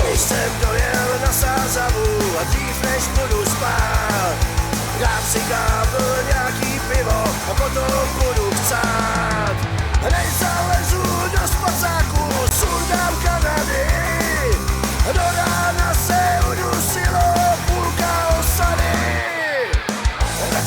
Když jsem dojel na Sázavu a dřív než budu spát, dám si kábel, nějaký pivo a potom budu chcát. Než zalezu do spacáku, sundám Kanady, do rána se udusilo půlka osady. Na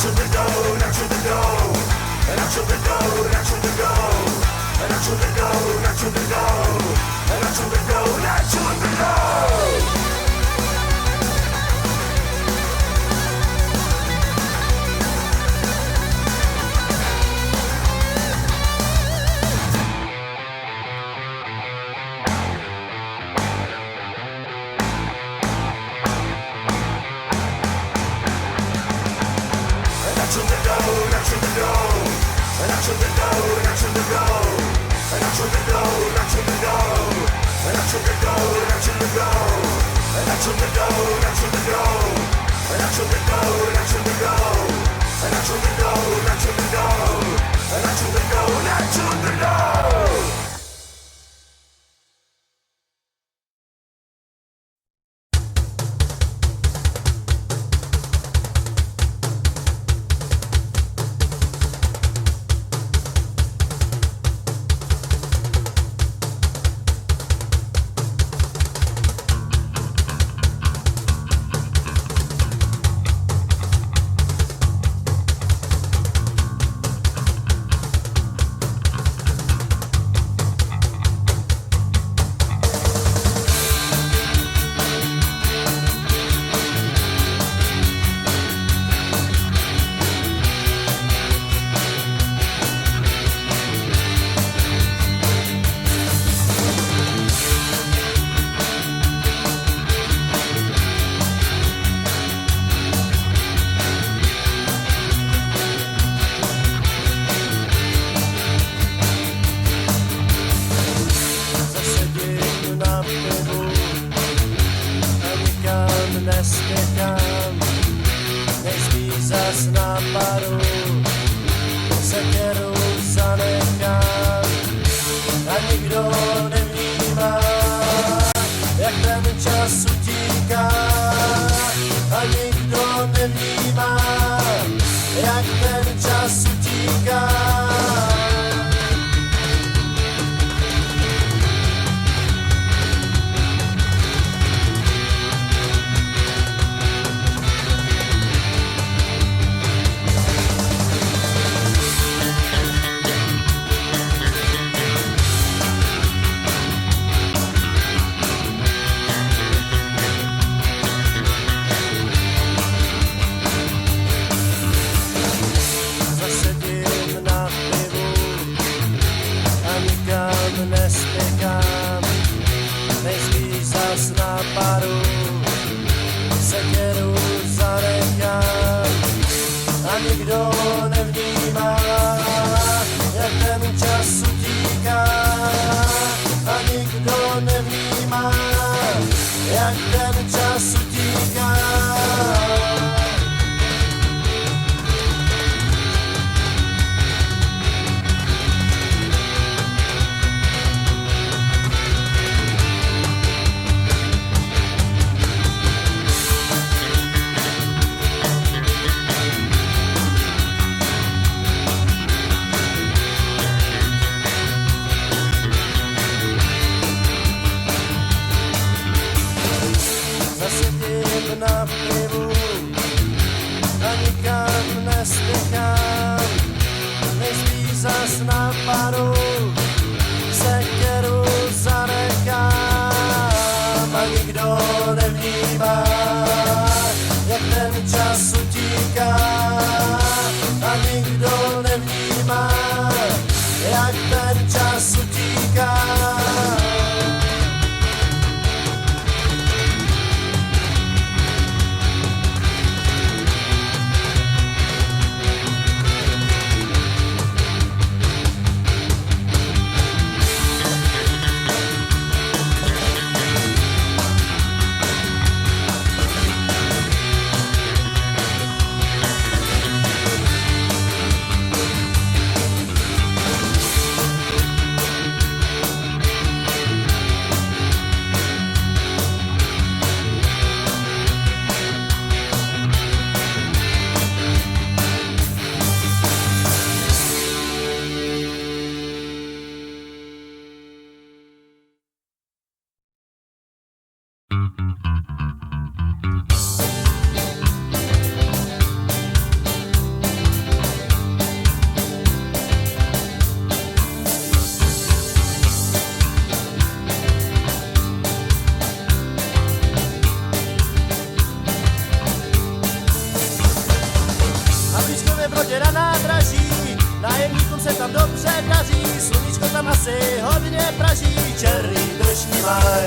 ve Brodě na nádraží, nájemníkům se tam dobře daří, sluníčko tam asi hodně praží, černý dnešní maj.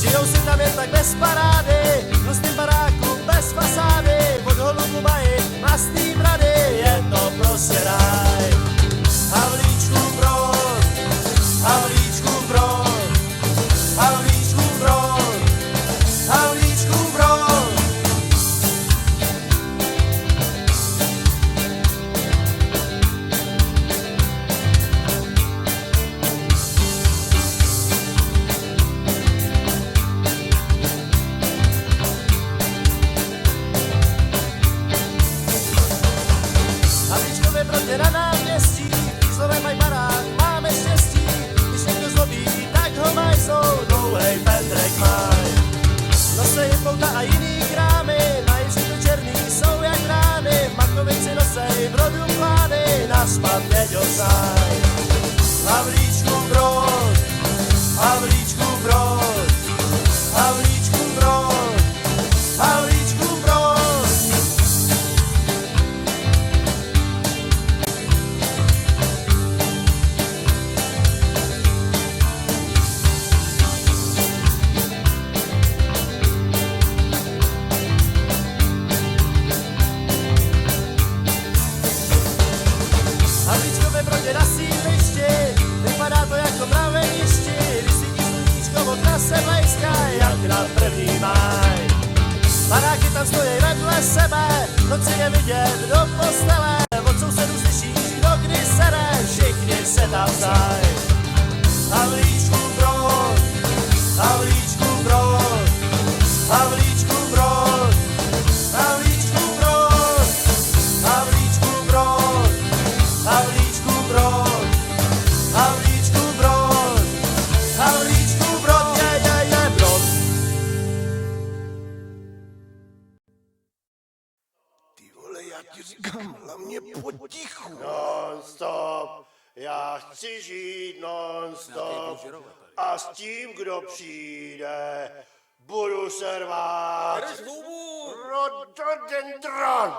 Žijou si tam jen tak bez parády, v tlustým baráku bez fasády, od holubu mají mastný brady, je to prostě ráj. Havlíčkův Brod, Havlíčkův Brod, Havlíčkův Brod, Havlíčkův Brod. Havlíčkově Brodě na náměstí, slovem mají barák, máme štěstí, když někdo zlobí, tak ho majzou, dlouhej Pendrek maj. Nosej pouta a jiný krámy, mají všechno černý, jsou jak rány, v Makovici nosej Brodu plány, naspat nedělcaj. Havlíčkův Brod, Havlíčkův Brod, Havlíčkův Brod, Havlíčkův Brod. Havlíčko ve Brodě na sídlišti, vypadá to jako mraveništi, když svítí sluníčko od trase blejská, jak na první máj. Baráky tam stojí vedle sebe, noci je vidět do postele, od sousedů slyšíš, kdo kdy sere, všichni se tam vzají. Havlíčkův Brod, Havlíčkův Brod, Havlíčkův Brod, Havlíčkův Brod, Havlíčkův Brod, Havlíčkův Brod, Havlíčkův Brod, Havlíčkův Brod, je Brod. Ty vole, já ti říkám, hlavně potichu. Non-stop, já chci žít non-stop a s tím, kdo přijde, budu se rvát. Rhododendron.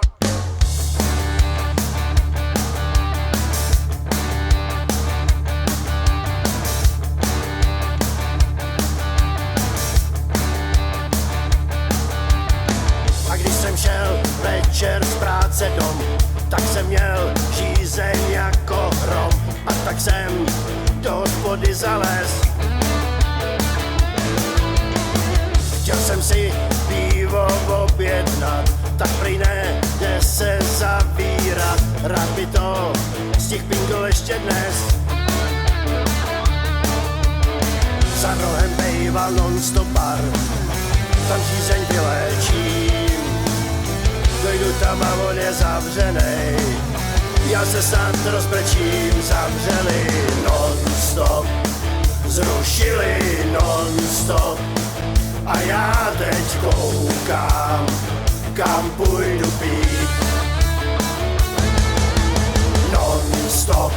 A když jsem šel večer z práce dom, tak jsem měl žízeň jako hrom. A tak jsem do hospody zalez. Chtěl jsem si pivo objednat, tak prý ne, jde se zavírat. Rád by to stihl pingl ještě dnes. Za rohem bejval non-stop bar, tam žízeň vyléčím. Dojdu tam a on je zavřenej, já se snad rozbrečím. Zavřeli non-stop, zrušili non-stop a já teď koukám, kam půjdu pít. Non-stop,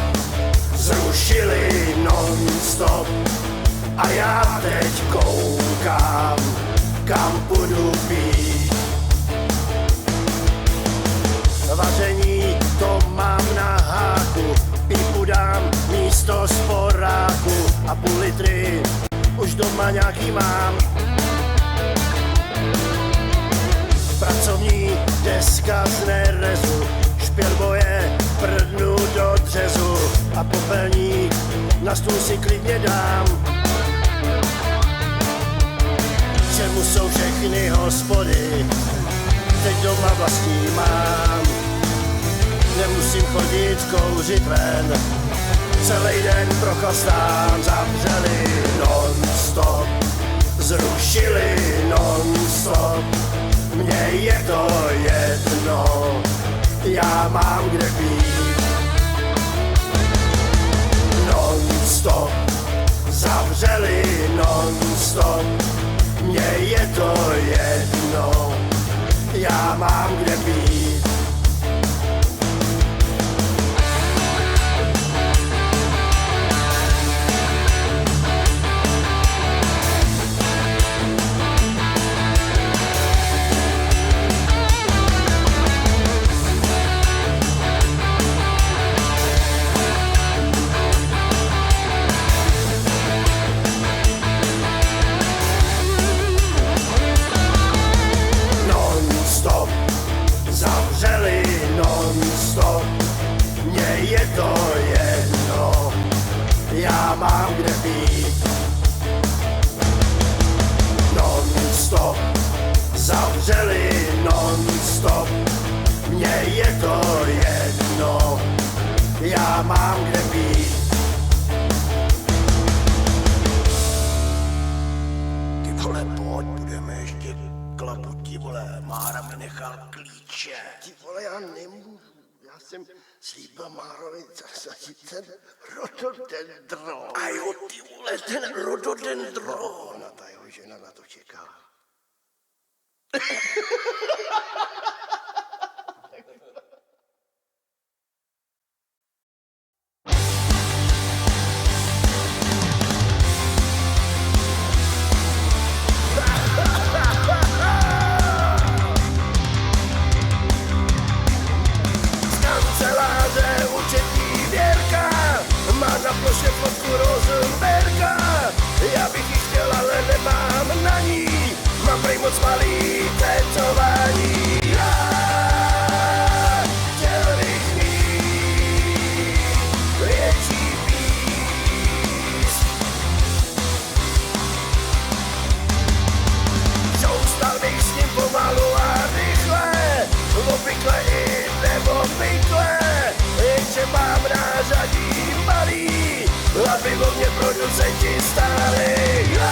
zrušili non-stop a já teď koukám, kam půjdu pít. Vaření to mám na háku, pípu dám místo sporáku a půl litry už doma nějaký mám. Pracovní deska z nerezu, špělboje prdnu do dřezu a popelník na stůl si klidně dám. Čemu jsou všechny hospody, teď doma vlastní mám. Nemusím chodit kouřit ven, celý den prochlastám. Zavřeli non-stop, zrušili non-stop, mně je to jedno, já mám kde být. Non-stop, zavřeli non-stop, mně je to jedno, já mám kde být. házeli non-stop. Mně je to jedno, já mám kde být. Ty vole, pojď, budeme ještě klaputi, vole, Mára mi nechal klíče. Ty vole, já nemůžu, já jsem slíbil Márovi zasadit ten rododendron. A jo, ty vole, ten rododendron. Ona, ta jeho žena na to čeká. Na ploše fotku Rosenberga, já bych ji chtěl, ale nemám na ní. Mám prej moc malý tetování. Já chtěl bych mít větší pís. Zoustal bych s ním pomalu a rychle, obvykle i neobvykle, jenže mám nářadí malý, aby o mě producenti stáli. Já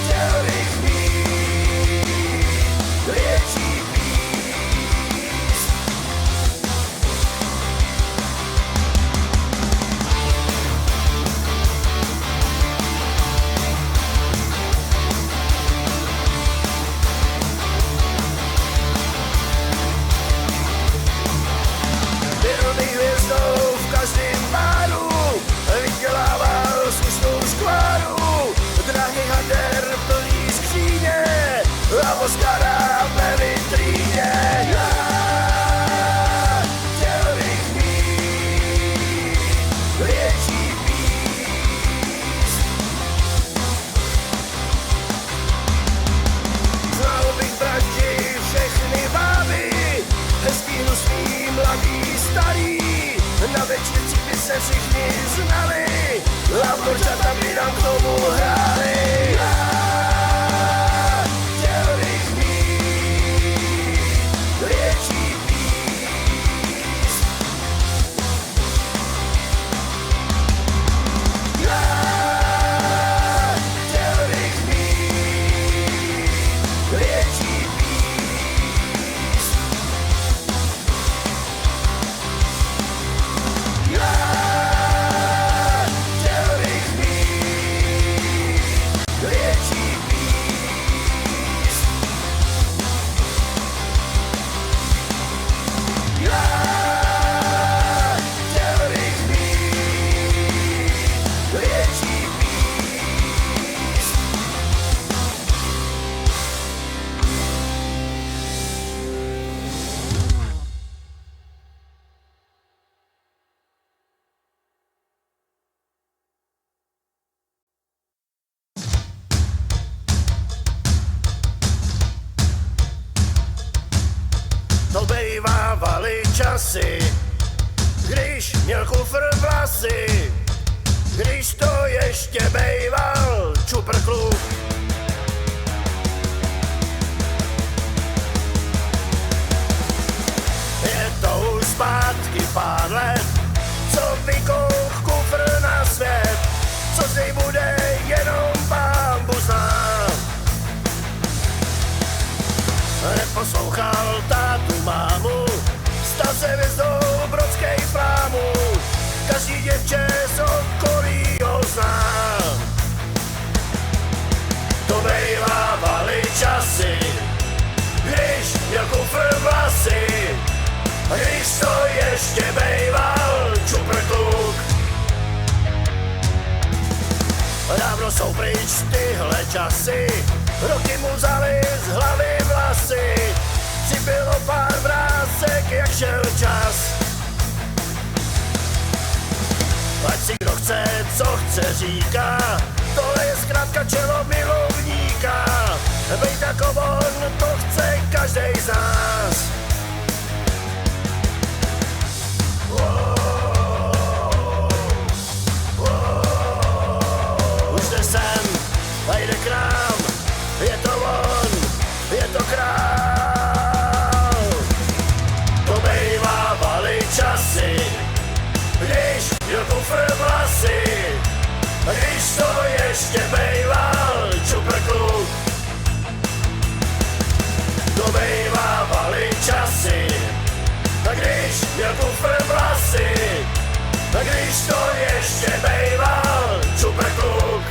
chtěl bych mít větší pís. Byl bych hvězdou v každém baru, vydělával slušnou škváru, drahý hader plný skříně a Oscara ve vitríně. Já chtěl bych mít větší pís. Znal bych v branži všechny báby, hezký, hnusný, mladý, starý, na večírcích by se všichni znali a vnoučata by nám k tomu hráli. Já chtěl bych mít větší pís. Já chtěl bych mít větší pís. Já chtěl bych mít větší pís. Já chtěl bych mít větší pís. To bejvávaly časy, když měl kufr vlasy, když to ještě bejval čupr kluk. Je to už zpátky pár let, co vykouch kufr na svět, co z něj bude jenom pán Bůh zná. Neposlouchal tátu, mámu, stal se hvězdou brodskej flámu, každý děvče z okolí ho zná. To bejvávaly časy, když měl kufr vlasy, a když to ještě bejval čupr kluk. Dávno jsou pryč tyhle časy, roky mu vzali z hlavy vlasy, přibylo pár vrásek, jak šel čas. Ať si kdo chce, co chce říká, tohle je zkrátka čelo milovníka, bejt jako on, to chce každej z nás. Už jde sem a jde k nám, je to on, ještě bejval čuprkluk. To bejvávali časy, a když měl kufr vlasy, a když to ještě bejval čuprkluk.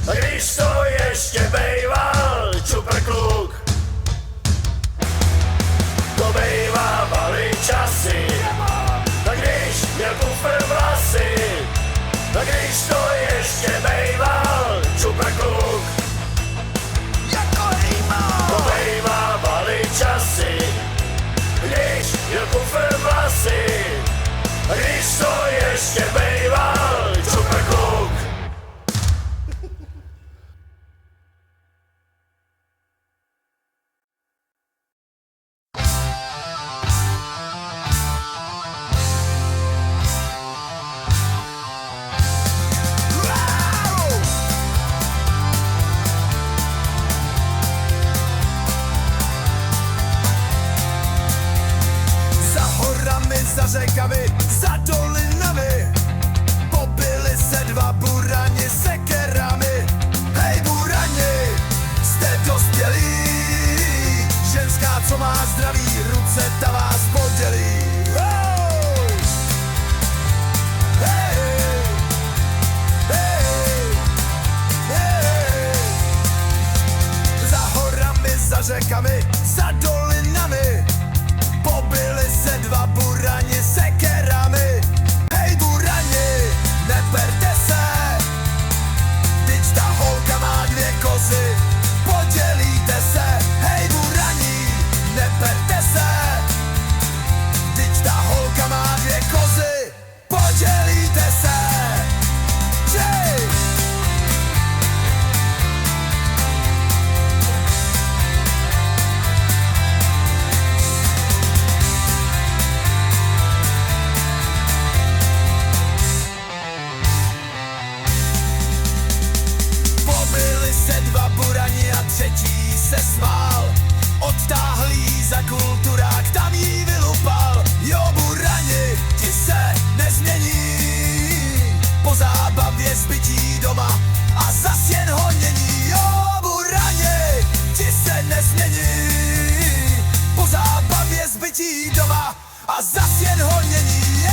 A když to ještě bejval čuprkluk. To bejvávali časy, a když měl kufr vlasy, a když to ještě bejval čuprkluk. To bejvávali časy, když měl kufr vlasy, a když to ještě bejval čuprkluk. Za řekami, za dolinami, pobili se dva burani sekerami. Hej burani, jste dospělí, ženská, co má zdraví ruce, ta vás podělí. Hej, hej, hej. Za horami, za řekami, za dolinami, pobili se dva burani sekerami. Hej burani, neperte se, tyč ta holka má dvě kozy, podělíte se. Hej burani, neperte se, tyč ta holka má dvě kozy, podělíte se. Jej! Dva burani a třetí se smál, odtáhl jí za kulturák, tam jí vylupal. Jo burani, ti se nezmění, po zábavě zbytí doma a zas jen honění. Jo burani, ti se nezmění, po zábavě zbytí doma a zas jen honění.